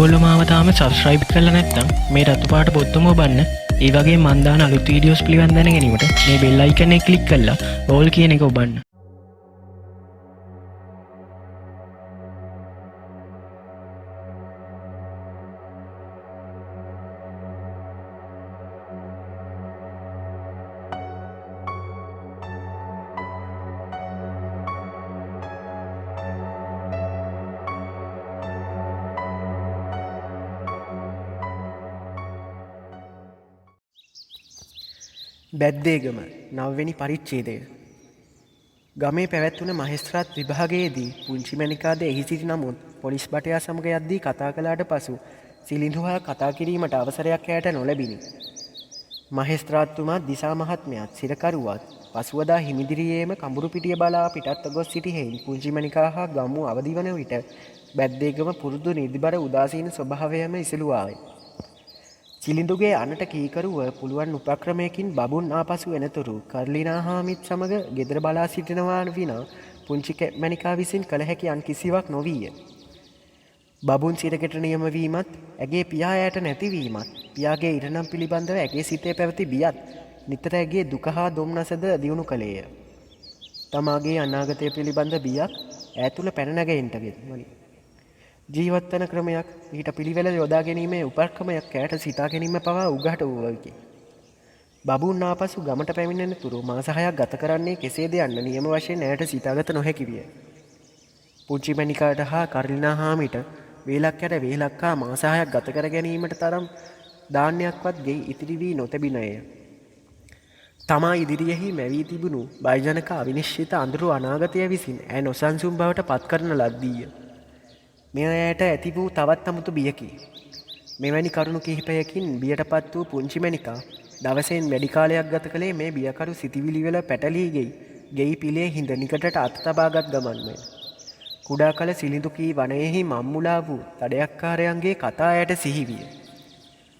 ඔගොල්ලෝ මාව තාම සබස්ක්‍රයිබ් කරලා නැත්නම් මේ රතු පාට බොත්තම ඔබන්න. ඒ වගේ මන් දාන අලුත් වීඩියෝස් පිළිබඳව දැන ගැනීමට මේ බෙල් අයිකන් එක ක්ලික් කරලා ඕල් කියන එක ඔබන්න. බැද්දේගම නවවෙනි පරිච්ඡේදය. ගමේ පැවැත්වුණ මහේස්ත්‍රාත් විභාගයේදී පුංචි මැණිකාද එහි සිටි නමුත් පොලිස් බටයා සමග යද්දී කතා කළාට පසු සිලිඳු හා කතා කිරීමට අවසරයක් ඇයට නොලැබිණි. මහේස්ත්‍රාත්තුමා දිසා මහත්මයාත් සිරකරුවත් පසුවදා හිමිදිරියේම කඹුරුපිටිය බලා පිටත්ව ගොස් සිටි හේයින් පුංචි මැණිකා හා ගම්මු අවදිවන විට බැද්දේගම පුරුදු නිදිබර උදාසීන ස්වභාවයම ඉසිලුවායි. සිලිඳුගේ අනට කීකරුව පුළුවන් උපක්‍රමයකින් බබුන් ආපසු එනතුරු කරලිනා හාමිත් සමග ගෙදර බලා සිටිනවා විනා පුංචි මැණිකා විසින් කළ හැකි අන් කිසිවක් නොවීය. බබුන් සිරගෙට නියම වීමත් ඇගේ පියා ඇයට නැතිවීමත් පියාගේ ඉරණම් පිළිබඳව ඇගේ සිතේ පැවති බියත් නිතර ඇගේ දුක හා දුම්නසද දියුණු කළේය. තමාගේ අනාගතය පිළිබඳ බියක් ඈ තුළ පැන නැගෙන්නට වනි. ජීවත්වන ක්‍රමයක් ඊට පිළිවෙල යොදා ගැනීමේ උපක්‍රමයක් ඇයට සිතා ගැනීම පවා උගහට වූවකි. බබුන් ආපසු ගමට පැමිණෙන තුරු මාස 6ක් ගත කරන්නේ කෙසේද යන්න නියම වශයෙන් ඇයට සිතාගත නොහැකි විය. පුංචි මැණිකාට හා කරලිනා හාමිට වේලක් යට වේලක් හා මාස 6ක් ගත කර ගැනීමට තරම් ධාන්‍යයක්වත් ගෙයි ඉතිරි වී නොතැබිනේය. තමා ඉදිරියෙහි මැවී තිබුණු බයජනක අවිනිශ්චිත අඳුරු අනාගතය විසින් ඇය නොසන්සුන් බවට පත් කරන ලද්දීය. මෙය ඇයට ඇති වූ තවත් අමුතු බියකි. මෙවැනි කරුණු කිහිපයකින් බියටපත් වූ පුංචි මැණිකා දවසෙන් වැඩි කාලයක් ගත කළේ මේ බියකරු සිතිවිලි වල පැටලී ගෙයි පිලේ හිඳ නිකටට අත තබාගත් ගමන්මය. කුඩා කල සිලිඳු කී වනයෙහි මම්මුලා වූ තඩයක්කාරයන්ගේ කතා ඇයට සිහි විය.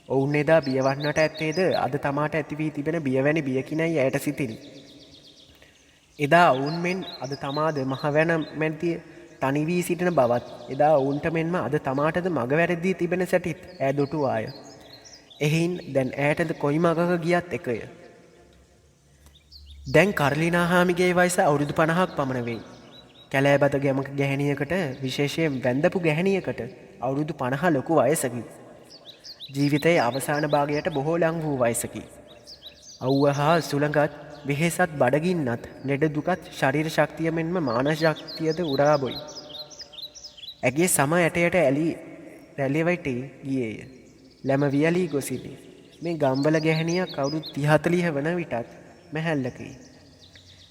ඔවුන් එදා බියවන්නට ඇත්තේද අද තමාට ඇති වී තිබෙන බියවැනි බියකිනයි ඇයට සිතිනි. එදා ඔවුන් මෙන් අද තමාද මහවැන මැද්දේ තනි වී සිටින බවත් එදා ඔවුන්ට මෙන්ම අද තමාටද මග වැරදී තිබෙන සැටිත් ඈ දුටුවාය. එහින් දැන් ඈටද කොයි මගක ගියත් එකය. දැන් කරලිනා හාමිගේ වයස අවුරුදු 50ක් පමණ වෙයි. කැලෑබද ගැමක ගැහැණියකට විශේෂයෙන් වැඳපු ගැහැණියකට අවුරුදු 50 ලොකු වයසකි. ජීවිතයේ අවසාන භාගයට බොහෝ ලං වූ වයසකි. අවුව හා සුළඟත් වෙහෙසත් බඩගින්නත් ලෙඩ දුකත් ශරීර ශක්තිය මෙන්ම මානසික ශක්තියද උරා බොයි. ඇගේ සම ඇටයට රැළිවටේ ගියේය. ලැම වියලී ගොසිනි. මේ ගම්බල ගැහැණියක් අවුරුදු 30-40 වන විටත් මැහැල්ලකි.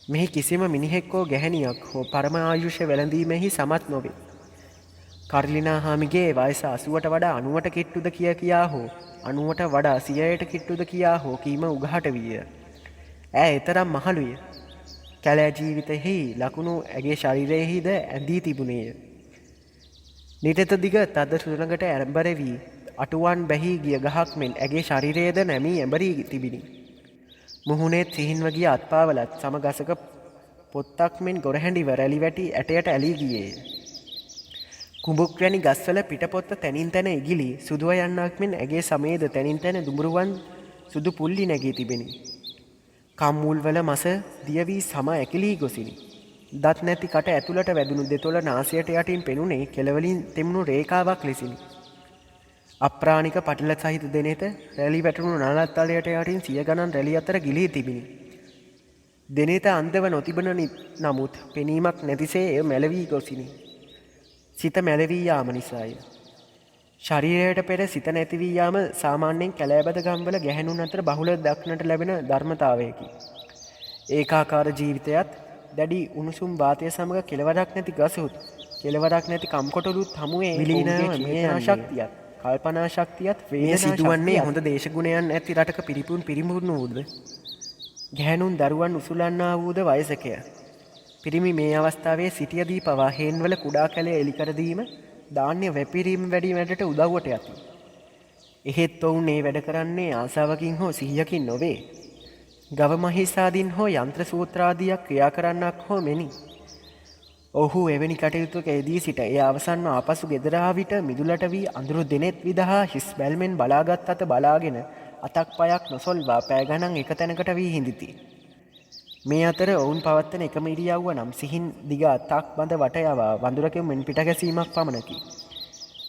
මෙහි කිසිම මිනිහෙක් හෝ ගැහැණියක් හෝ පරම ආයුෂ වැළඳීමෙහි සමත් නොවේ. කරලිනා හාමිගේ වයස 80ට වඩා 90ට කිට්ටුද කියා හෝ 90ට වඩා 100ට කිට්ටුද කියා හෝ කීම උගහට විය. ඇය එතරම් මහලුය. කැලෑ ජීවිතයෙහි ලකුණු ඇගේ ශරීරයෙහිද ඇඳී තිබුණේය. නිතත දිග තද සුළඟට ඇරඹර වී අටුවන් බැහි ගිය ගහක් මෙන් ඇගේ ශරීරයද නැමී ඇඹරී තිබිණි. මුහුණේ සිහින්ව ගිය අත්පාවලත් සම ගසක පොත්තක් මෙන් ගොරහැඬිව රැලි වැටි ඇටයට ඇලී ගියේය. කුඹුක් වැනි ගස්වල පිටපොත්ත තැනින් තැන ඉගිලි සුදුව යන්නක් මෙන් ඇගේ සමේද තැනින් තැන දුඹුරුවන් සුදු පුල්ලි නැගී තිබෙනි. කම්මුල්වල මස දිය වී සම ඇකිලී ගොසිනි. දත් නැති කට ඇතුළට වැදුණු දෙතොල නාසයට යටින් පෙනුනේ කෙළවලින් තෙමුණු රේඛාවක් ලෙසිනි. අප්‍රාණික පටල සහිත දෙනෙත රැලි වැටුණු නලත්තලයට යටින් 100 ගණන් රැලි අතර ගිලී තිබිණි. දෙනෙත අන්දව නොතිබෙන නමුත් පෙනීමක් නැතිසේ එය මැලවී ගොසිනි. සිත මැලවී යාම නිසාය. ශරීරයට පෙර සිත නැති වී යාම සාමාන්‍යයෙන් කැලෑබද ගම්වල ගැහැණුන් අතර බහුල දක්නට ලැබෙන ධර්මතාවයකි. ඒකාකාර ජීවිතයත් දැඩි උණුසුම් වාතය සමග කෙලවරක් නැති ගසුත් කෙලවරක් නැති කම්කොටලුත් හමුවේ විලීනව මේ ශක්තියත් කල්පනා ශක්තියත් වේද සිදුවන්නේ හොඳ දේශගුණයන් ඇති රටක පිරිපුන් පිරිමුණු වූද ගැහැණුන් දරුවන් උසුලන්නා වූද වයසකය. පිරිමි මේ අවස්ථාවේ සිටියදී පවා හේන්වල කුඩා කැලේ එලි කර දීම ධාන්‍ය වැපිරීම වැඩි වැඩට උදව්වට යති. එහෙත් ඔවුන් මේ වැඩ කරන්නේ ආසාවකින් හෝ සිහියකින් නොවේ. ගව මහීසාදීන් හෝ යන්ත්‍ර සූත්‍රාදියක් ක්‍රියා කරන්නක් හෝ මෙනි. ඔහු එවැනි කටයුතුක යෙදී සිට ඒ අවසන්ව ආපසු ගෙදර ආ විට මිදුලට වී අඳුරු දෙනෙත් විදහා හිස් බැල්මෙන් බලාගත් අත බලාගෙන අතක් පයක් නොසොල්වා පෑ ගණන් එක තැනකට වී හිඳිති. මේ අතර ඔවුන් පවත්වන එකම ඉරියව්ව නම් සිහින් දිග අතක් බඳ වට යවා වඳුරකින් මෙන් පිට ගැසීමක් පමණකි.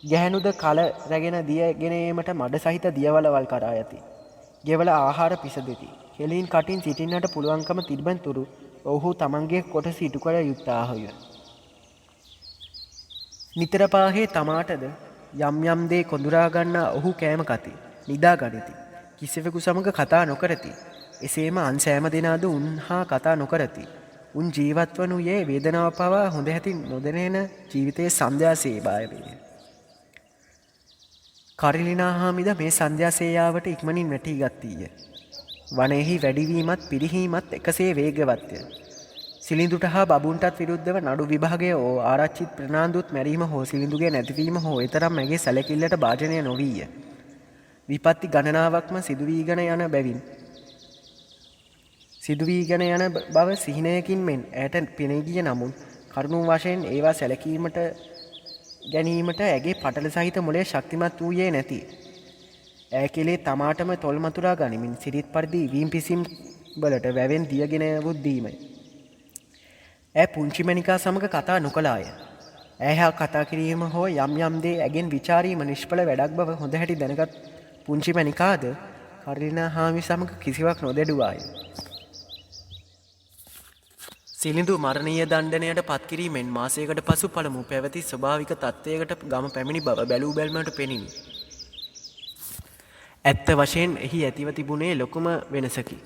ගැහැණුද කල රැගෙන දියගෙන ඒමට මඩ සහිත දියවලවල් කරා යති. ගෙවල ආහාර පිසදෙති. හෙළින් කටින් සිටින්නට පුළුවන්කම තිබෙන තුරු ඔහු තමන්ගේ කොටස ඉටු කළ යුත්තාහය. නිතර පාහේ තමාටද යම් යම් දේ කොඳුරා ගන්නා ඔහු කෑම කති. නිදා ගනිති. කිසිවෙකු සමග කතා නොකරති. එසේම අන් සෑම දෙනාද උන් හා කතා නොකරති. උන් ජීවත් වනුයේ වේදනාව පවා හොඳ හැති නොදැනෙන ජීවිතයේ සන්ධ්‍යා සේවාය වේ. කරිලිනා හාමිද මේ සන්ධ්‍යා සේයාවට ඉක්මනින් වැටී ගත්තීය. වනයෙහි වැඩිවීමත් පිරිහීමත් එකසේ වේගවත්ය. සිලිඳුට හා බබුන්ටත් විරුද්ධව නඩු විභාගය හෝ ආරච්චිත් ප්‍රනාන්දුත් මැරීම හෝ සිලිඳුගේ නැතිවීම හෝ එතරම් මැගේ සැලකිල්ලට භාජනය නොවීය. විපත්ති ගණනාවක්ම සිදුවීගෙන යන බැවින් සිදුවීගෙන යන බව සිහිනයකින් මෙන් ඇයට පෙනගිය නමුන් කරුණු වශයෙන් ඒවා සැලකීමට ගැනීමට ඇගේ පටල සහිත මොලේ ශක්තිමත් වූයේ නැති. ඇය කෙලේ තමාටම තොල් මතුරා ගනිමින් සිරිත් පරිදි වීම් පිසිම් වලට වැවෙන් දියගෙන බුද්ධීමයි. ඇය පුංචිමැනිකා සමඟ කතා නොකලාය. ඇය හා කතා කිරීම හෝ යම් යම් දේ ඇගෙන් විචාරීම නිෂ්ඵල වැඩක් බව හොඳ හැටි දැනගත් පුංචිමැනිකාද කරිනා හාමි සමඟ කිසිවක් නොදැඩුවාය. සිලිඳු මරණීය දණ්ඩනයට පත්කිරීමෙන් මාසයකට පසු පළමු පැවති ස්වභාවික තත්ත්වයකට ගම පැමිණි බව බැලූ බැල්මට පෙනිනි. ඇත්ත වශයෙන් එහි ඇතිව තිබුණේ ලොකුම වෙනසකි.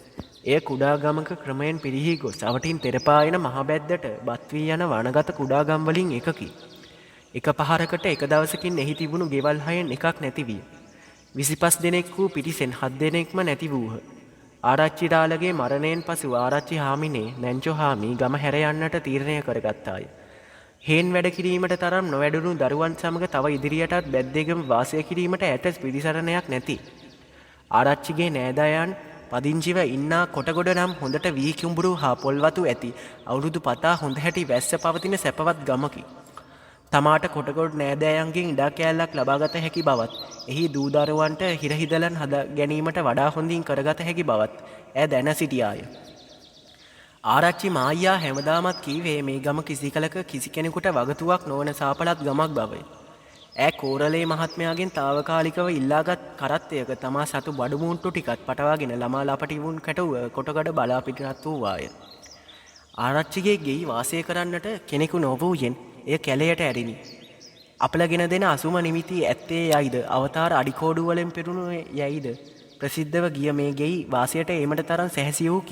එය කුඩා ගමක ක්‍රමයෙන් පිරිහි ගොස් අවටින් තෙරපායන මහබැද්දට බත් වී යන වනගත කුඩා ගම් වලින් එකකි. එක පහරකට එක දවසකින් එහි තිබුණු ගෙවල් හයෙන් එකක් නැති විය. 25 දෙනෙක් වූ පිටිසෙන් 7 දෙනෙක්ම නැති වූහ. ආරච්චි රාලගේ මරණයෙන් පසු ආරච්චි හාමිනේ නැංචෝ හාමි ගම හැර යන්නට තීරණය කරගත්තාය. හේන් වැඩ කිරීමට තරම් නොවැඩුණු දරුවන් සමග තව ඉදිරියටත් බැද්දේගම වාසය කිරීමට ඇයට පිළිසරණයක් නැති. ආරච්චිගේ නෑදෑයන් පදිංචිව ඉන්නා කොටගොඩ නම් හොඳට වී කුඹුරු හා පොල්වතු ඇති අවුරුදු පතා හොඳ හැටි වැස්ස පවතින සැපවත් ගමකි. තමාට කොටගොඩ නෑදෑයන්ගෙන් ඉඩා කෑල්ලක් ලබාගත හැකි බවත් එහි දූදරුවන්ට හිරහිදලන් හද ගැනීමට වඩා හොඳින් කරගත හැකි බවත් ඇය දැන සිටියාය. ආරච්චි මායියා හැමදාමත් කීවේ මේ ගම කිසි කලක කිසි කෙනෙකුට වගතුවක් නොවන සාපලත් ගමක් බවයි. ඇය කෝරලේ මහත්මයාගෙන් తాවකාලිකව ඉල්ලාගත් කරත්තයක තමා සතු බඩුමුන්ටු ටිකත් පටවාගෙන ළමා ලපටිවුන් කැටුව කොටගඩ බලා පිටත් වූවාය. ආරච්චිගේ ගෙයි වාසය කරන්නට කෙනෙකු නොවූයෙන් එය කැලයට ඇරිණි. අපලගෙන දෙන අසුම නිමිති ඇත්තේ යයිද අවතාර අඩිකෝඩුවලෙන් පෙරුණු යයිද ප්‍රසිද්ධව ගිය මේ ගෙයි වාසයට ඒමට තරම් සැහැසි වූ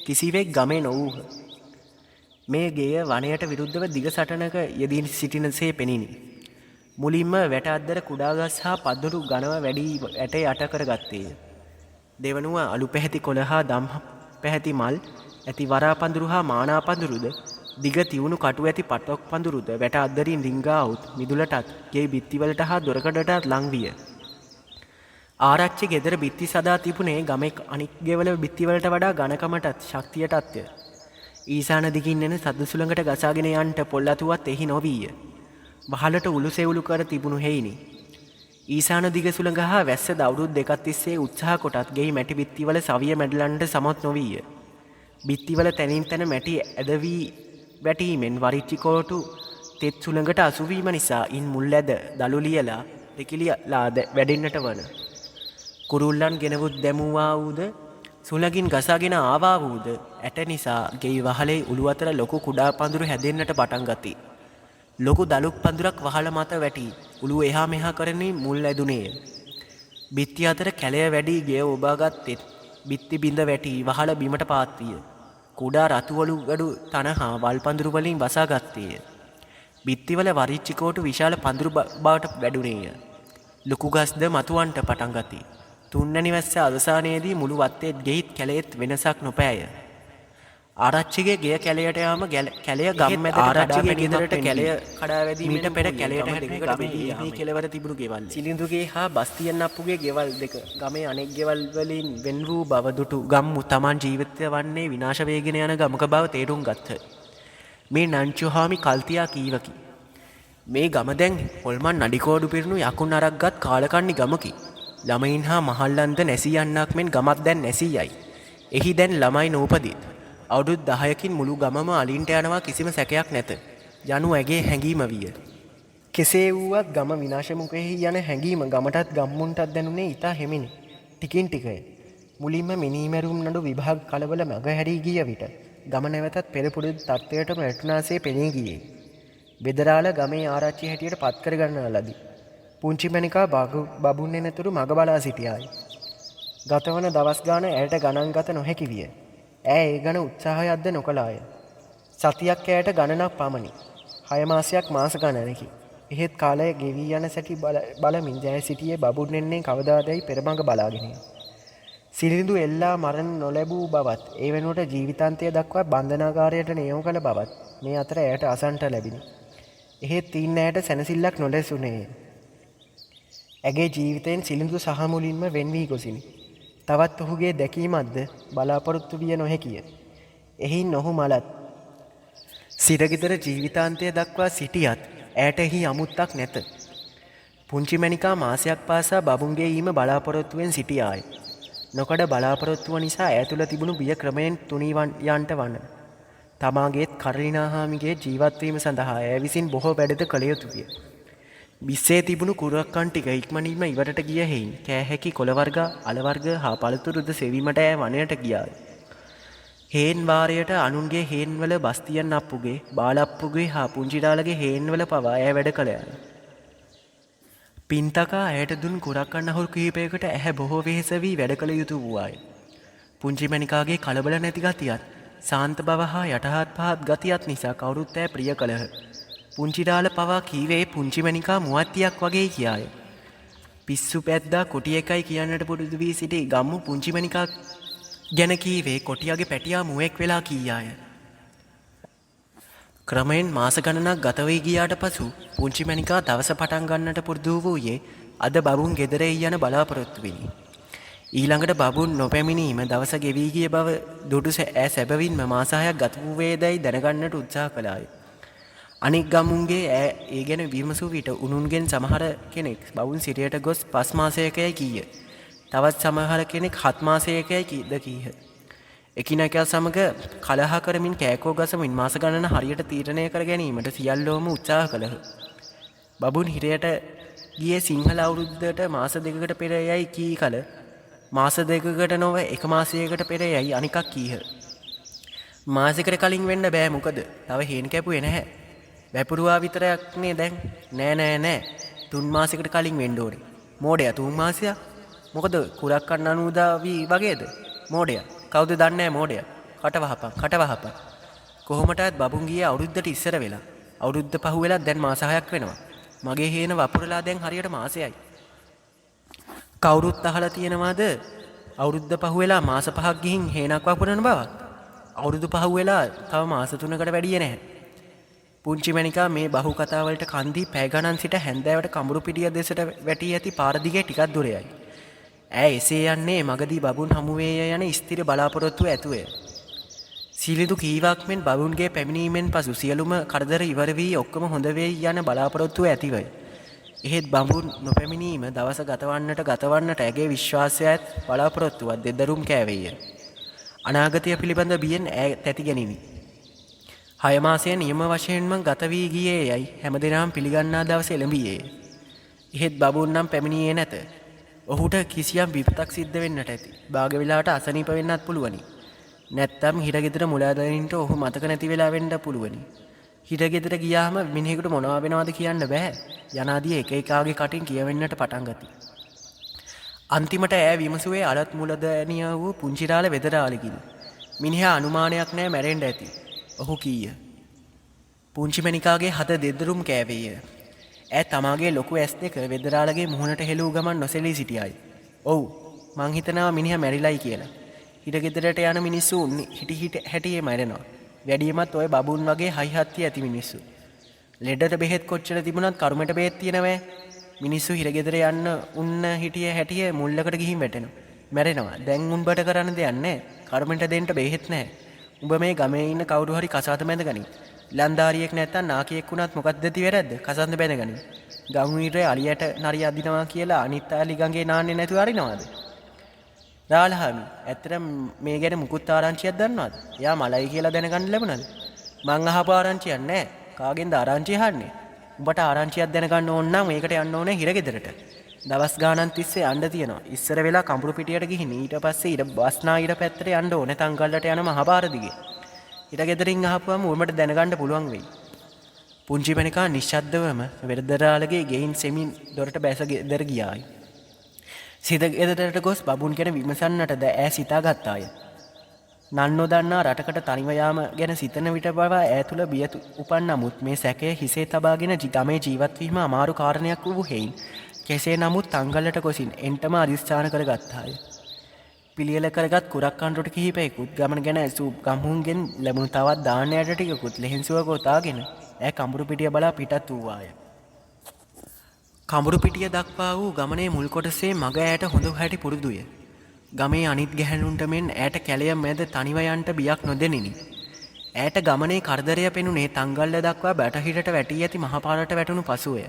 කිසිවෙක් ගමේ නොවූහ. මේ ගෙය වනයට විරුද්ධව දිග සටනක යෙදී සිටිනසේ පෙනිනි. මුලින්ම වැට අද්දර කුඩාගස් හා පද්දුරු ගණව වැඩි ඇට යට කරගත්තේය. දෙවනුව අලු පැහැති කොළ හා දම් පැහැති මල් ඇති වරා පඳුරු හා මානා පඳුරුද දිග තිවුණු කටු ඇති පටොක් පඳුරුද වැට අද්දරින් රිංගාවුත් මිදුලටත් ගේ බිත්තිවලට හා දොරකඩටත් ලං විය. ආරච්චි ගෙදර බිත්ති සදා තිබුණේ ගමෙක් අනික් ගෙවල බිත්තිවලට වඩා ඝනකමටත් ශක්තියටත්ය. ඊසාන දිගින් එන සද්ද සුළඟට ගසාගෙන යන්නට පොල්ලතුවත් එහි නොවීය. වහලට උළු සෙවුළු කර තිබුණු හේිනි. ඊසාන දිග සුළඟ හා වැස්ස දවුරුදු දෙකක් තිස්සේ උත්සාහ කොටත් ගෙයි මැටි බිත්තිවල සවිය මැඩලන්නට සමත් නොවීය. බිත්තිවල තැනින් තැන මැටි ඇදවී වැටීමෙන් වරිච්චිකෝටු තෙත් සුළඟට අසුවීම නිසා ඉන් මුල් ඇද දළු ලියලා රිකිලිලාද වැඩෙන්නට වන. කුරුල්ලන් ගෙනවුත් දැමුවා වූද සුළඟින් ගසාගෙන ආවා වූද ඇට නිසා ගෙයි වහලේ උළු අතර ලොකු කුඩා පඳුරු හැදෙන්නට පටන් ගති. ලොකු දලුක් පඳුරක් වහල මත වැටි උළු එහා මෙහා කරමින් මුල් ඇදුනේය. බිත්ති අතර කැලය වැඩි ගෙය ඔබාගත්තෙත් බිත්ති බිඳ වැටි වහල බිමට පාත් විය. කුඩා රතුවලු ගඩු තන හා වල් පඳුරු වලින් වසා ගත්තේය. බිත්තිවල වරිච්චිකෝටු විශාල පඳුරු බවට වැඩුණේය. ලොකු ගස්ද මතුවන්ට පටන් ගති. තුන්වැනි වැස්ස අවසානයේදී මුළු වත්තේ ගෙයිත් කැලයේත් වෙනසක් නොපෑය. ආරච්චිගේ ගෙය කැලයට යාම කැලය ගම්මැද ආරච්චිගේ ගෙදරට කැලය කඩා වැදීමට පෙර කැලයට හැදෙකට බෙදී කෙලවර තිබුණු ගෙවල්. සිලිඳුගේ හා බස්තියන් අප්පුගේ ගෙවල් දෙක ගමේ අනෙක් ගෙවල් වලින් වෙන් වූ බව දුටු ගම්මු තමන් ජීවිතය වන්නේ විනාශ වේගෙන යන ගමක බව තේරුම් ගත්හ. මේ නංචුහාමි කල්තියා කීවකි. මේ ගම දැන් හොල්මන් නඩිකෝඩු පිරුණු යකුන් අරක්ගත් කාලකන්නි ගමකි. ළමයින් හා මහල්ලන්ද නැසී යන්නක් මෙන් ගමත් දැන් නැසී යයි. එහි දැන් ළමයි නූපදිත්. අවුරුදු 10කින් මුළු ගමම අලින්ට යනවා කිසිම සැකයක් නැත. යනු ඇගේ හැඟීම විය. කෙසේ වුවත් ගම විනාශමුඛයෙහි යන හැඟීම ගමටත් ගම්මුන්ටත් දැනුනේ ඉතා හෙමිනි. ටිකින් ටිකය. මුලින්ම මිනීමැරුම් නඩු විභාග කලබල මග හැරී ගිය විට ගම නැවතත් පෙර පුරුදු තත්ත්වයටම වැටුණාසේ පෙනී ගියේ. බෙදරාල ගමේ ආරච්චි හැටියට පත් කරගන්නා ලදී. පුංචි මැනිකා බබුන් එනතුරු මග බලා සිටියායි. ගතවන දවස් ගාන ඇයට ගණන් ගත නොහැකි විය. ඈ ඒ ගණ උත්සාහයක්ද නොකළාය. සතියක් ඇයට ගණනක් පමණි. 6 මාසයක් මාස ගණනකි. එහෙත් කාලය ගෙවී යන සැටි බලමින් ජය සිටියේ බබුන් එන්නේ කවදාදැයි පෙරමඟ බලාගෙනය. සිරිඳු එල්ලා මරණ නොලැබූ බවත් ඒ වෙනුවට ජීවිතාන්තය දක්වා බන්ධනාගාරයට නියම කළ බවත් මේ අතර ඇයට අසන්ට ලැබිණි. එහෙත් තින් ඇයට සැනසිල්ලක් නොලැසුනේය. ඇගේ ජීවිතයෙන් සිලිඳු සහ මුලින්ම වෙන් වී ගොසිනි. තවත් ඔහුගේ දැකීමක්ද බලාපොරොත්තු විය නොහැකිය. එහින් ඔහු මලත් සිරගෙදර ජීවිතාන්තය දක්වා සිටියත් ඇයට එහි අමුත්තක් නැත. පුංචි මැනිකා මාසයක් පාසා බබුන්ගේ ඊම බලාපොරොත්තුවෙන් සිටියාය. නොකඩ බලාපොරොත්තුව නිසා ඇය තුළ තිබුණු බිය ක්‍රමයෙන් තුනී යන්ට වන්න. තමාගේත් කරලිනාහාමිගේ ජීවත්වීම සඳහා ඇය විසින් බොහෝ වැඩද කළ යුතු විය. බිස්සේ තිබුණු කුරක්කන් ටික ඉක්මනින්ම ඉවරට ගිය හේයින් කෑ හැකි කොළවර්ග අලවර්ග හා පළතුරුද සෙවීමට ඇය වනයට ගියාය. හේන් වාරයට අනුන්ගේ හේන්වල බස්තියන් අප්පුගේ බාලප්පුගේ හා පුංචිඩාලගේ හේන්වල පවා ඇය වැඩ කළයන. පින්තකා ඇයට දුන් කුරක්කන්න අහුරු කිහිපයකට ඇහැ බොහෝ වෙහෙස වී වැඩ කළ යුතු වූවාය. පුංචි මැනිකාගේ කලබල නැති ගතියත් සාන්ත බව හා යටහත් පහත් ගතියත් නිසා කවුරුත් ඇය ප්‍රිය කළහ. පුංචිඩාල පවා කීවේ පුංචි මැනිකා මුවත්තියක් වගේ කියාය. පිස්සු පැද්දා කොටි එකයි කියන්නට පුරුදු වී සිටි ගම්මු පුංචි මැනිකා ගැන කීවේ කොටියගේ පැටියා මුවෙක් වෙලා කීයාය. ක්‍රමයෙන් මාස ගණනක් ගත වී ගියාට පසු පුංචි මැනිකා දවස පටන් ගන්නට පුරුදු වූයේ අද බබුන් ගෙදරේ යන බලාපොරොත්තු වෙනි. ඊළඟට බබුන් නොපැමිණීම දවස ගෙවී ගිය බව දුටු ඈ සැබවින්ම මාස 6ක් ගත වූවේදයි දැනගන්නට උත්සාහ කළාය. අනික් ගම්මුන්ගේ ඒ ගැන විමසූ විට උනුන්ගෙන් සමහර කෙනෙක් බවුන් සිරියට ගොස් 5 මාසයකයි කීය. තවත් සමහර කෙනෙක් 7 මාසයකයි කීහ. එකිනෙකා සමග කලහ කරමින් කෑකෝ ගසමින් මාස ගණන හරියට තීරණය කර ගැනීමට සියල්ලෝම උත්සාහ කළහ. බබුන් හිරයට ගියේ සිංහල අවුරුද්දට මාස 2කට පෙර යයි කී කල මාස 2කට නොව 1 මාසයකට පෙර යයි අනිකක් කීහ. මාසෙකට කලින් වෙන්න බෑ මොකද තව හේන් කැපුවේ නැහැ. වැපුරුවා විතරක්නේ දැන්. නෑ 3 මාසෙකට කලින් වෙන්න ඕනේ. මෝඩයා 3 මාසයක්. මොකද කුරක් කන්න අනුදාවි වගේද? මෝඩයා. කවුද දන්නේ මෝඩයා. කටවහපන්. කොහොමටත් බබුන් ගියේ අවුරුද්දට ඉස්සර වෙලා. අවුරුද්ද පහ වෙලා දැන් මාස 6ක් වෙනවා. මගේ හේන වපුරලා දැන් හරියට මාසෙයි. කවුරුත් අහලා තියෙනවද? අවුරුද්ද පහ වෙලා මාස 5ක් ගිහින් හේනක් වපුරන බව. අවුරුදු 5 වෙලා තව මාස 3කට වැඩිය නැහැ. පුංචි මැනිකා මේ බහු කතාවලට කන්දී පැය ගණන් සිට හැන්දෑවට කඹුරු පිටිය දෙසට වැටී ඇති පාර දිගේ ටිකක් දුරයයි. ඈ එසේ යන්නේ මගදී බබුන් හමුවේ යන ස්ථිර බලාපොරොත්තුව ඇතුවය. සිලිඳු කීවක් මෙන් බබුන්ගේ පැමිණීමෙන් පසු සියලුම කරදර ඉවර වී ඔක්කොම හොඳ වෙයි යන බලාපොරොත්තුව ඇතිවය. එහෙත් බබුන් නොපැමිණීම දවස ගතවන්නට ඇගේ විශ්වාසයත් බලාපොරොත්තුවත් දෙදරුම් කෑවේය. අනාගතය පිළිබඳ බියෙන් ඈ තැති ගැනිනි. 6 මාසය නියම වශයෙන්ම ගත වී ගියේ යයි හැමදෙනාම පිළිගන්නා දවස එළඹියේ. එහෙත් බබුන් නම් පැමිණියේ නැත. ඔහුට කිසියම් විපතක් සිද්ධ වෙන්නට ඇති. භාග වෙලාවට අසනීප වෙන්නත් පුළුවනි. නැත්තම් හිරගෙදර මුලාදරින්ට ඔහු මතක නැති වෙලා වෙන්න පුළුවනි. හිරගෙදර ගියාම මිනිහෙකුට මොනවා වෙනවද කියන්න බෑ. යනාදී එක එකාගේ කටින් කියවෙන්නට පටන් ගති. අන්තිමට ඈ විමසුවේ අලත් මුලදැනිය වූ පුංචිරාල වෙදරාලිගින්. මිනිහා අනුමානයක් නෑ මැරෙන්න ඇති. ඔහු කීය. පුංචි මැනිකාගේ හද දෙදරුම් කෑවේය. ඈ තමාගේ ලොකු ඇස් දෙක වෙදරාලගේ මුහුණට හෙළූ ගමන් නොසැලී සිටියායි. ඔව් මං හිතනවා මිනිහා මැරිලයි කියලා. හිරගෙදරට යන මිනිස්සු හිටි හැටියේ මැරෙනවා. වැඩියමත් ඔය බබුන් වගේ හයි හත්ති ඇති මිනිස්සු. ලෙඩට බෙහෙත් කොච්චර තිබුණත් කර්මයට බෙහෙත් තියෙනවෑ. මිනිස්සු හිරගෙදර යන්න උන්න හිටිය හැටිය මුල්ලකට ගිහින් වැටෙනවා. මැරෙනවා. දැන් උඹට කරන්න දෙයක් නැහැ. කර්මයට දෙන්න බෙහෙත් නැහැ. උඹ මේ ගමේ ඉන්න කවුරු හරි කසාද මැදගනි. ලන්දාරියෙක් නැත්තම් නාකියෙක් වුණත් මොකක්ද දෙති වැරද්ද? කසන්ද බැඳගනි. ගංගුීරේ අලියට නරිය අදිනවා කියලා අනිත් අලි ගඟේ නාන්නේ නැතුව අරිනවද? රාලහාමි ඇත්තටම මේ ගැන මුකුත් ආරංචියක් දන්නවද? එයා මලයි කියලා දැනගන්න ලැබුණාද? මං අහපු ආරංචියක් නැහැ. කාගෙන්ද ආරංචිය අහන්නේ? උඹට ආරංචියක් දැනගන්න ඕන නම් මේකට යන්න ඕනේ හිරගෙදරට. දවස් ගානක් තිස්සේ යන්න තියෙනවා. ඉස්සර වෙලා කඹුරු පිටියට ගිහින් ඊට පස්සේ ඊට බස්නාහිර පැත්තට යන්න ඕනේ තංගල්ලට යන මහපාර දිගේ. ඊට ගෙදරින් අහපුවම උඹට දැනගන්න පුළුවන් වෙයි. පුංචි මණිකා නිශ්ශබ්දවම වෙරදරාලගේ ගෙයින් සෙමින් දොරට බැස ගෙදර ගියායි. සිත ගෙදරට ගොස් බබුන් ගැන විමසන්නටද ඈ සිතාගත්තාය. නන්නොදන්නා රටකට තනිව යාම ගැන සිතන විට බව ඈ තුල බිය උපන් නමුත් මේ සැකය හිසේ තබාගෙන ගමේ ජීවත් වීම අමාරු කාරණයක් වූ හේයින් කෙසේ නමුත් තංගල්ලට ගොසින් එන්ටම අදිස්ථාන කරගත්තාය. පිළියෙල කරගත් කුරක් කන්ට්‍රොට කිහිපයකුත් ගමන ගැන ඇසූ ගම්හුන්ගෙන් ලැබුණු තවත් දාන්නයට ටිකකුත් ලෙහෙන්සුව ගොතාගෙන ඈ කඹුරු පිටිය බලා පිටත් වූවාය. කඹුරු පිටිය දක්වා වූ ගමනේ මුල් කොටසේ මග ඈට හොඳ හැටි පුරුදුය. ගමේ අනිත් ගැහැණුන්ට මෙන් ඈට කැලය මැද තනිව යන්ට බියක් නොදෙනිනි. ඈට ගමනේ කරදරය පෙනුනේ තංගල්ල දක්වා බැටහිරට වැටී ඇති මහපාරට වැටුණු පසුවය.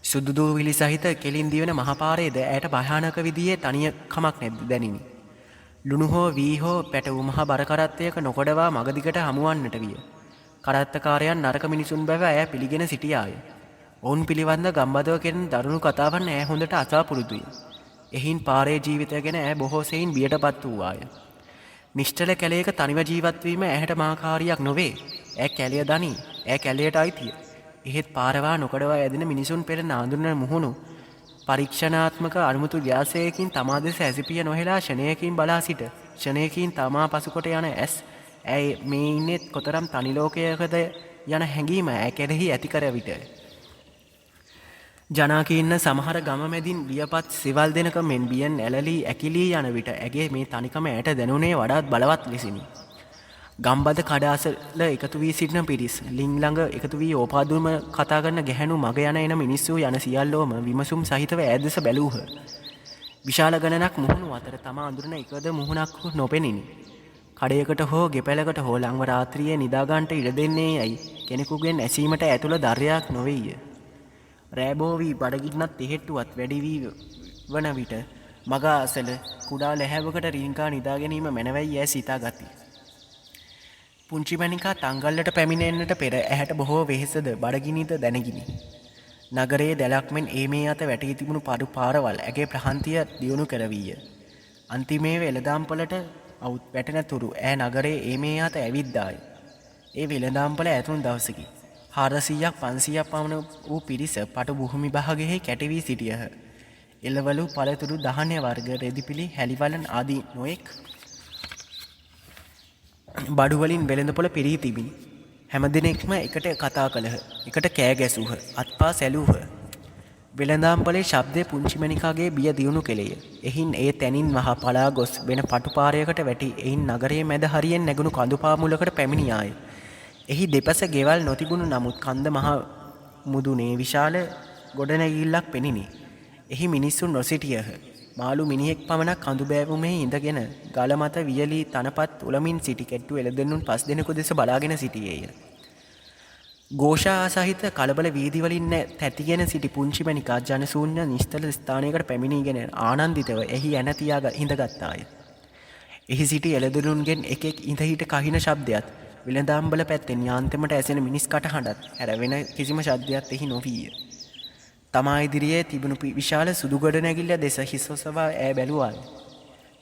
සුදු දූවිලි සහිත කෙලින් දිවෙන මහපාරේද ඈට භයානක විදියේ තනියකමක් නැද්ද දැනිනි. ලුණු හෝ වී හෝ පැටවූ මහ බර කරත්තයක නොකොඩවා මගදිගට හමුවන්නට විය. කරත්තකාරයන් නරක මිනිසුන් බව ඈ පිළිගෙන සිටියාය. ඔවුන් පිළිබඳ ගම්බදව කෙරෙන දරුණු කතාවන් ඈ හොඳට අසා පුරුදුය. එහින් පාරේ ජීවිතය ගැන ඈ බොහෝ සෙයින් බියටපත් වූවාය. නිශ්චල කැලයක තනිව ජීවත් වීම ඇහැට මාකාරියක් නොවේ. ඈ කැලය දනි. ඈ කැලයට අයිතිය. එහෙත් පාරවා නොකඩවා ඇදෙන මිනිසුන් පෙර නාඳුනන මුහුණු පරීක්ෂණාත්මක අනුමතු ව්‍යාසයකින් තමා දෙස ඇසිපිය නොහෙලා ෂණයකින් බලා සිට ෂණයකින් තමා පසුකොට යන ඇස් ඇය මේ ඉන්නෙත් කොතරම් තනි ලෝකයකද යන හැඟීම ඈ කෙරෙහි ඇති කර විට ජනාකී ඉන්න සමහර ගම මැදින් බියපත් සිවල් දෙනක මෙන් බියෙන් ඇලලී ඇකිලී යන විට ඇගේ මේ තනිකම ඇයට දැනුනේ වඩාත් බලවත් ලෙසිනි. ගම්බද කඩාසල එකතු වී සිටින පිරිස් ලිං ළඟ එකතු වී ඕපාදුම කතා කරන ගැහැණු මග යන එන මිනිස්සු යන සියල්ලෝම විමසුම් සහිතව ඈ දෙස බැලූහ. විශාල ගණනක් මුහුණු අතර තමා අඳුරන එකද මුහුණක් නොපෙනිනි. කඩයකට හෝ ගෙපැලකට හෝ ලංව රාත්‍රියේ නිදාගන්ට ඉඩ දෙන්නේ යයි කෙනෙකුගෙන් ඇසීමට ඇතුළ දර්යක් නොවෙය. රෑබෝ වී බඩගින්නත් එහෙට්ටුවත් වැඩි වී වන විට මග අසල කුඩා ලැහැවකට රින්කා නිදා ගැනීම මැනවයි යැයි සිතා ගති. පුංචි මණිකා තංගල්ලට පැමිණෙන්නට පෙර ඇහැට බොහෝ වෙහෙසද බඩගිනිද දැනගිනි. නගරයේ දැලක් මෙන් ඒ මේ අත වැටී තිබුණු පඩු පාරවල් ඇගේ ප්‍රහන්තිය දියුණු කරවීය. අන්තිමේ වෙළදාම්පලට අවුත් වැටෙන තුරු ඈ නගරයේ ඒ මේ අත ඇවිද්දාය. ඒ වෙළදාම්පල ඇතුණු දවසකි. 400ක් 500ක් පමණ වූ පිරිස පටු භූමි භාගයෙහි කැටි වී සිටියහ. එළවලු පළතුරු ධාන්‍ය වර්ග රෙදිපිලි හැලිවලන් ආදී නොයෙක් බඩු වලින් වෙළඳපොළ පිරී තිබිනි. හැම දිනෙකම එකට කතා කළහ. එකට කෑ ගැසූහ. අත්පා සැලූහ. වෙළඳාම්පලේ ශබ්දය පුංචි මණිකාගේ බිය දියුණු කෙලෙය. එහින් ඒ තැනින් මහා පලා ගොස් වෙන පටු පාරයකට වැටි එයින් නගරයේ මැද හරියෙන් නැගුණු කඳු පාමුලකට පැමිණියාය. එහි දෙපස ගෙවල් නොතිබුණු නමුත් කන්ද මහා මුදුනේ විශාල ගොඩනැගිල්ලක් පෙනිනි. එහි මිනිස්සුන් නොසිටියහ. මාළු මිනිහෙක් පමණක් කඳු බෑවුමේ ඉඳගෙන ගල මත වියලී තනපත් උලමින් සිටි කෙට්ටු එළදෙනුන් 5 දෙනෙකු දෙස බලාගෙන සිටියේය. ഘോഷා සහිත කලබල වීදි වලින් තැතිගෙන සිටි පුංචි මණිකා ජනශූන්‍ය නිශ්චල ස්ථානයකට පැමිණීගෙන ආනන්දිතව එහි ඇන තියා හිඳගත්තාය. එහි සිටි එළදෙනුන්ගෙන් එකෙක් ඉඳ හිට කහින ශබ්දයක් විලඳාම්බල පැත්තෙන් යාන්තමට ඇසෙන මිනිස් කටහඬත් හැර වෙන කිසිම ශබ්දයක් එහි නොවිය. තමා ඉදිරියේ තිබුණු විශාල සුදු ගොඩනැගිල්ල දෙස හිස් ඔසවා ඈ බැලුවාය.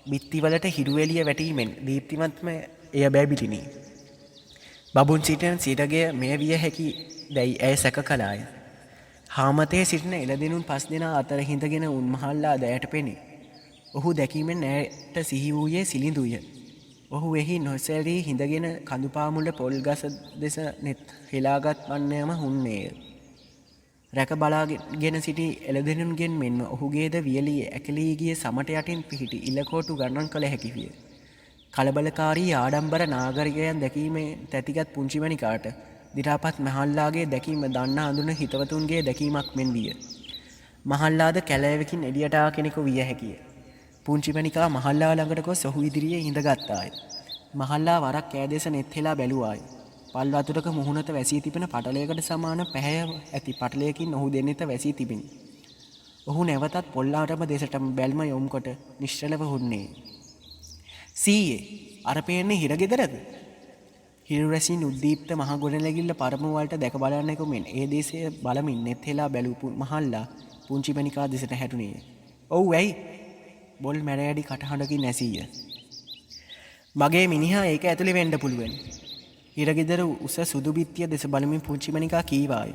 බිත්තිවලට හිරු එළිය වැටීමෙන් දීප්තිමත්ම එය බැබිලිනි. බබුන් සිටින සිටගය මෙය විය හැකි දැයි ඇය සැක කළාය. හාමතේ සිටින එළදෙනුන් 5 දෙනා අතර හිඳගෙන උන්මහල්ලා දෑයට පෙනේ. ඔහු දැකීමෙන් ඇයට සිහි වූයේ සිලිඳුය. ඔහු එහි නොසැලී හිඳගෙන කඳුපාමුල පොල් ගස දෙස නෙත් හෙලාගත් වන්නේම හුන්නේය. රැක බලාගෙන සිටි එළදෙනුන්ගෙන් මෙන්ම ඔහුගේද වියලී ඇකලී ගිය සමට යටින් පිහිටි ඉලකෝටු ගණන් කළ හැකි විය. කලබලකාරී ආඩම්බර නාගරිකයන් දැකීමේ තැතිගත් පුංචි මණිකාට දිරාපත් මහල්ලාගේ දැකීම දන්න හඳුන හිතවතුන්ගේ දැකීමක් මෙන් විය. මහල්ලාද කැලෑවකින් එළියට ආ කෙනෙකු විය හැකිය. පුංචි මණිකා මහල්ලා ළඟට ගොස් ඔහු ඉදිරියේ හිඳගත්තාය. මහල්ලා වරක් ඈ දෙස නෙත් හෙලා බැලුවාය. පල් වතුරක මුහුණත වැසී තිබෙන පටලයකට සමාන පැහැය ඇති පටලයකින් ඔහු දෙනෙත වැසී තිබිණි. ඔහු නැවතත් පොල්ලාටම දෙසටම බැල්ම යොමු කොට නිශ්චලව හුන්නේ. සීයේ අර පේන්නේ හිරගෙදරද? හිරු රැසින් උද්දීප්ත මහ ගොඩනැගිල්ල පරම වලට දැක බලන්නකු මෙන් ඒ දේශය බලමින් නෙත් හෙලා බැලූ මහල්ලා පුංචි මණිකා දෙසට හැටුණේය. "ඔව් ඇයි?" බොල් මැරෑඩි කටහඬකින් ඇසීය. "මගේ මිනිහා ඒක ඇතුලේ වෙන්න පුළුවන්." හිරගෙදර උස සුදු බිත්තිය දෙස බලමින් පුංචි මණිකා කීවාය.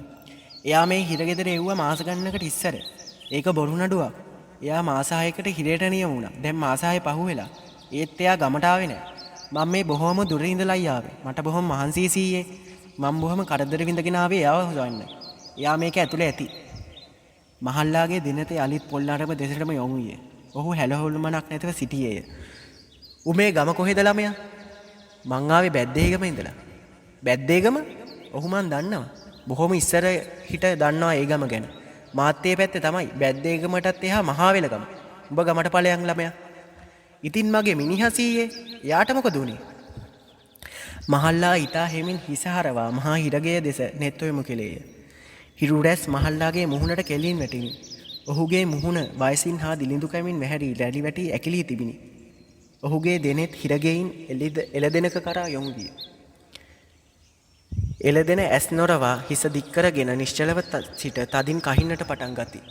"එයා මේ හිරගෙදර එව්වා මාස ගන්නකට ඉස්සර. ඒක බොරු නඩුවක්. එයා මාස 6කට හිරේට නියම වුණා. දැන් මාස 6 පහුවෙලා. ඒත් එයා ගමට ආවේ නැහැ. මම මේ බොහොම දුර ඉඳලායි ආවේ. මට බොහොම මහන්සියි සීයේ. මම බොහොම කරදර විඳගෙන ආවේ එයාව හොයන්න. එයා මේක ඇතුලේ ඇති." මහල්ලාගේ දිනතේ අලිත් පොල්ලාටම දෙසටම යොමු විය. ඔහු හැලහොල්මනක් නැතිව සිටියේය. "උඹේ ගම කොහෙද ළමයා?" "මං ආවේ බැද්දේගම ඉඳලා." "බැද්දේගම?" "ඔහු මං දන්නවා. බොහොම ඉස්සර හිට දන්නවා ඒ ගම ගැන. මාත් ඒ පැත්තේ තමයි. බැද්දේගමටත් එහා මහාවෙලගම. උඹ ගමට ඵලයන් ළමයා." "ඉතින් මගේ මිනිහා සීයේ. යාට මොකද උනේ?" මහල්ලා ඊතා හැමින් හිස හරවා මහා හිරගේ දෙස නෙත් යොමු කෙලේය. හිරු රැස් මහල්ලාගේ මුහුණට කෙලින් වැටිනි. ඔහුගේ මුහුණ වයසින් හා දිලිඳු කැමින් වැහැරි රැලි වැටි ඇකිලී තිබිණි. ඔහුගේ දෙනෙත් හිරගෙයින් එළදෙනක කරා යොමු විය. එළදෙන ඇස් නොරවා හිස දික් කරගෙන නිශ්චලව සිට තදින් කහින්නට පටන් ගති.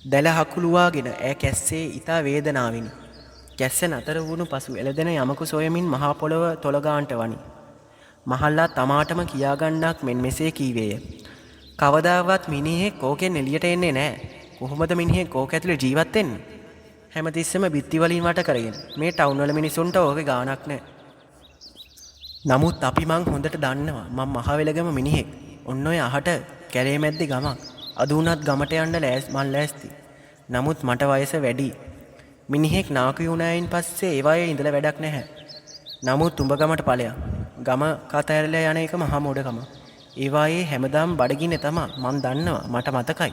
දැල හකුලුවාගෙන ඈ කැස්සේ ඊතා වේදනාවිනි. කැස්ස නතර වුණු පසු එළදෙන යමකු සොයමින් මහා පොළව තොලගාන්ට වනි. මහල්ලා තමාටම කියාගන්නක් මෙන් මෙසේ කීවේය. "කවදාවත් මිනිහෙක් කෝකෙන් එළියට එන්නේ නැහැ. කොහොමද මිනිහෙක් කෝක ඇතුලේ ජීවත් වෙන්නේ? හැමතිස්සෙම බිත්ති වලින් වට කරගෙන. මේ ටවුන් වල මිනිසුන්ට ඕකේ ගාණක් නැහැ. නමුත් අපි මං හොඳට දන්නවා මම මහවෙලගම මිනිහෙක්. ඔන්න ඔය අහට කැලේ මැද්දේ ගමක්. අද උනත් ගමට යන්න මං ලෑස්ති. නමුත් මට වයස වැඩි. මිනිහෙක් නාකි වුණායින් පස්සේ ඒ වගේ ඉඳලා වැඩක් නැහැ. නමුත් උඹ ගමට ඵලයක්. ගම කතැරලා යන එක මහා මොඩකම. ඒ වායේ හැමදාම බඩගින්නේ තමා. මං දන්නවා මට මතකයි.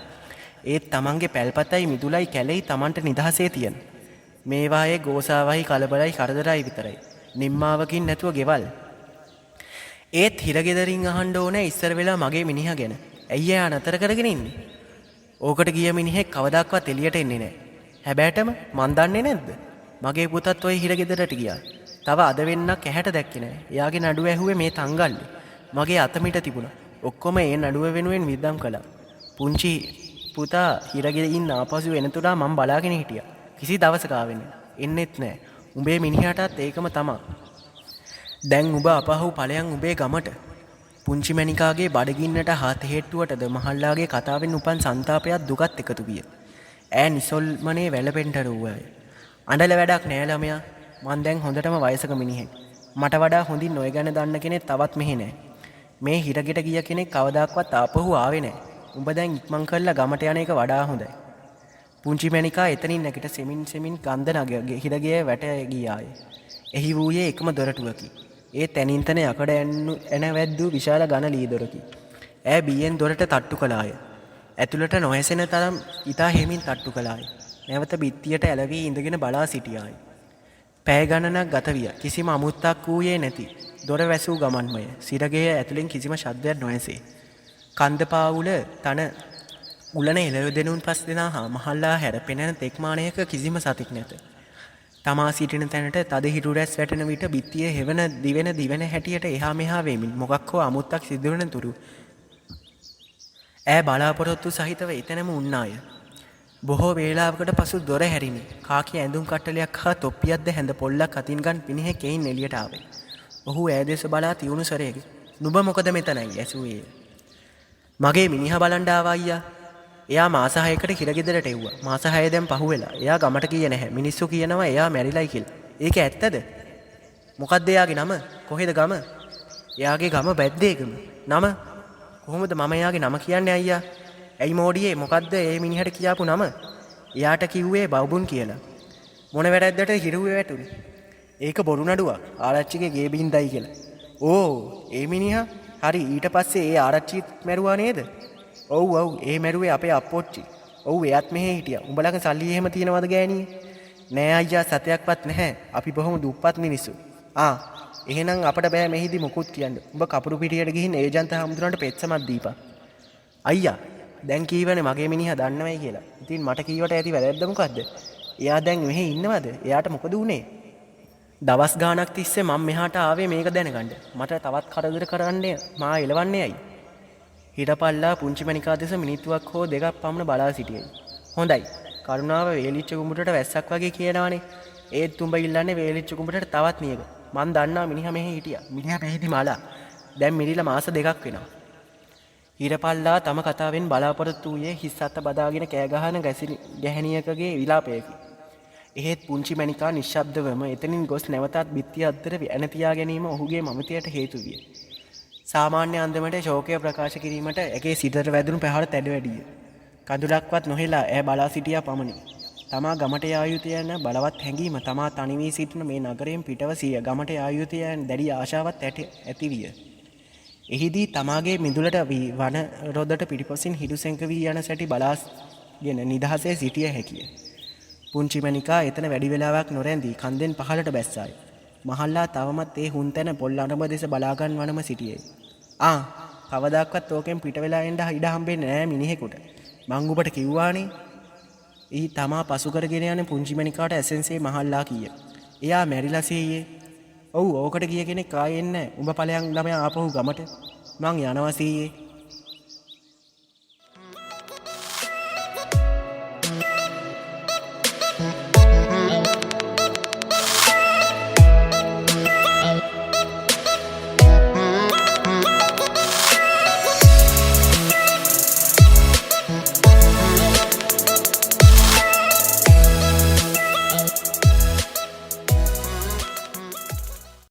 ඒත් තමන්ගේ පැල්පතයි මිදුලයි කැලෙයි තමන්ට නිදහසේ තියෙන. මේ වායේ ගෝසාවයි කලබලයි කරදරයි විතරයි. නිම්මාවකින් නැතුව ගෙවල්. ඒත් හිරගෙදරින් අහන්න ඕනේ ඉස්සර වෙලා මගේ මිනිහා ගැන. ඇයි එයා නතර කරගෙන ඉන්නේ? ඕකට ගිය මිනිහෙක් කවදාවත් එළියට එන්නේ නැහැ. හැබැයිටම මන් දන්නේ නැද්ද? මගේ පුතත් ওই හිරගෙදරට ගියා. තව අද වෙන්නක් ඇහැට දැක්කේ නැහැ. එයාගේ නඩුව ඇහුවේ මේ තංගල්ලේ. මගේ අතමිට තිබුණා. ඔක්කොම ඒ නඩුව වෙනුවෙන් විද්දම් කළා. පුංචි පුතා හිරගෙදින් ආපසු එනතුරා මම බලාගෙන හිටියා. කිසි දවසක ආවෙන්නේ එන්නෙත් නැහැ. උඹේ මිනිහාටත් ඒකම තමා. දැන් උඹ අපහු ඵලයන් උඹේ ගමට. පුංචි මණිකාගේ බඩගින්නට හාත හේට්ටුවටද මහල්ලාගේ කතාවෙන් උපන් සන්තාපයක් දුකත් එකතු විය. ඈ නිසොල්මනේ වැළපෙන්න රුවාය. අඬල වැඩක් නෑ ළමයා. මං දැන් හොඳටම වයසක මිනිහෙක්. මට වඩා හොඳින් ඔය ගැන දන්න කෙනෙක් තවත් මෙහෙ නෑ. මේ හිරගෙට ගිය කෙනෙක් කවදාක්වත් ආපහු ආවේ නෑ. උඹ දැන් ඉක්මන් කරලා ගමට යන එක වඩා හොඳයි. පුංචි මණිකා එතනින් නැගිට සෙමින් ගන්ධ නගගේ හිරගේ වැට ගියාය. එහි වූයේ එකම දොරටුවකි. ඒ තැනින් තැන යකඩ එන වැද්දූ විශාල ඝන ලී දොරකි. ඈ බියෙන් දොරට තට්ටු කළාය. ඇතුළට නොහැසෙන තරම් ඊතා හිමින් තට්ටු කළාය. නැවත බිත්තියට ඇලවී ඉඳගෙන බලා සිටියාය. පැය ගණනක් ගත විය. කිසිම අමුත්තක් වූයේ නැති. දොර වැසූ ගමන්මය. සිරගේ ඇතුලෙන් කිසිම ශබ්දයක් නොඇසේ. කන්ද පාවුල තන උලන එළවෙදෙනුන් පස් දෙනා හා මහල්ලා හැර පෙනෙන තෙක්මානයක කිසිම සතෙක් නැත. තමා සිටින තැනට තද හිරු රැස් වැටෙන විට බිත්තිය හෙවන දිවෙන හැටියට එහා මෙහා වෙමින් මොකක් හෝ අමුත්තක් සිදු වෙන තුරු ඈ බලාපොරොත්තු සහිතව එතනම උන්නාය. බොහෝ වේලාවකට පසු දොර හැරිනි. කාකි ඇඳුම් කට්ටලයක් හා තොප්පියක්ද හැඳ පොල්ලක් අතින් ගන් පිනිහෙක් එයින් එළියට ආවේ. ඔහු ඈ දෙස බලා තියුණු සරයක "නුඹ මොකද මෙතනයි?" ඇසුවේ. "මගේ මිනිහා බලන් ආවා අයියා. එයා මාස 6කට හිරගෙදරට එව්වා. මාස 6 දැන් පහුවෙලා. එයා ගමට ගියේ නැහැ. මිනිස්සු කියනවා එයා මැරිලයි කියලා. ඒක ඇත්තද?" "මොකද්ද එයාගේ නම? කොහෙද ගම?" "එයාගේ ගම බැද්දේගම." "නම? කොහොමද මම එයාගේ නම කියන්නේ අයියා?" "ඇයි මෝඩියේ මොකද්ද ඒ මිනිහට කියාපු නම?" "එයාට කිව්වේ බවුබුන් කියලා." "මොන වැරද්දට හිරුවේ වැටුනේ?" "ඒක බොරු නඩුවක්. ආරච්චිගේ ගේ බින්දයි කියලා." "ඕ ඒ මිනිහා? හරි ඊට පස්සේ ඒ ආරච්චිත් මැරුවා නේද?" "ඔව් ඔව් ඒ මැරුවේ අපේ අප්පොච්චි." "ඔව් එයත් මෙහෙ හිටියා. උඹ ළඟ සල්ලි එහෙම තියෙනවද ගෑණියේ?" "නෑ අයියා සතයක්වත් නැහැ. අපි බොහොම දුප්පත් මිනිස්සු." එහෙනම් අපට බෑ මෙහිදී මොකුත් කියන්න. උඹ කපුරු පිටියට ගිහින් ඒජන්ත හමුදුරන්ට පෙත්සමක් දීපන්. අයියා දැන් කීවනේ මගේ මිනිහා දන්නවයි කියලා. ඉතින් මට කීවට ඇති වැරද්ද මොකද්ද? එයා දැන් මෙහෙ ඉන්නවද? එයාට මොකද වුනේ? දවස් ගාණක් තිස්සේ මම මෙහාට ආවේ මේක දැනගන්න. මට තවත් කරදර කරන්නේ මා එලවන්නේ ඇයි? හිටපල්ලා පුංචි මණිකා දෙස මිනිත්තුවක් හෝ දෙකක් පමණ බලා සිටියයි. හොඳයි. කරුණාව වේලිච්ච කුඹුරට වැස්සක් වගේ කියනවනේ. ඒත් උඹ ඉල්ලන්නේ වේලිච්ච කුඹුරට තවත් නියක. මං දන්නා මිනිහා මෙහෙ හිටියා. මිනිහා මෙහෙදි මලා. දැන් මිරිලා මාස දෙකක් වෙනවා. හිටපල්ලා තම කතාවෙන් බලාපොරොත්තු වූයේ හිස් අත බදාගෙන කෑ ගහන ගැහණියකගේ විලාපයකි. එහෙත් පුංචි මණිකා නිශ්ශබ්දවම එතනින් ගොස් නැවතත් බිත්තිය අතර ඇන තියා ගැනීම ඔහුගේ මමතයට හේතු විය. සාමාන්‍ය අන්දමට ශෝකය ප්‍රකාශ කිරීමට ඇගේ සිතට වැදුණු පැහැර තැඩ වැඩිය. කඳුලක්වත් නොහෙලා ඈ බලා සිටියා පමණි. තමා ගමට යා යුතුය යන බලවත් හැඟීම තමා තනි වී සිටින මේ නගරයෙන් පිටව සිය ගමට යා යුතුය යන දැඩි ආශාවත් ඇති විය. එහිදී තමාගේ මිදුලට වන රොදට පිටිපසින් හිඩුසෙන්ක වී යන සැටි බලාගෙන නිදහසේ සිටිය හැකිය. පුංචි මණිකා එතන වැඩි වෙලාවක් නොරැඳී කන්දෙන් පහළට බැස්සාය. මහල්ලා තවමත් ඒ හුන්තැන පොල් අරඹ දෙස බලාගන්වනම සිටියේ. කවදාක්වත් ඕකෙන් පිට වෙලා එන්න ඉඩ හම්බෙන්නේ නෑ මිනිහෙකුට. මං ඔබට කිව්වානේ. ඊ තමා පසු කරගෙන යන පුංචි මණිකාට ඇසෙන්සේ මහල්ලා කීය. එයා මැරිලා සීයේ. ඔව් ඕකට කිය කෙනෙක් ආයෙ එන්නේ නෑ. උඹ ඵලයන් ළමයා ආපහු ගමට. මං යනවා සීයේ.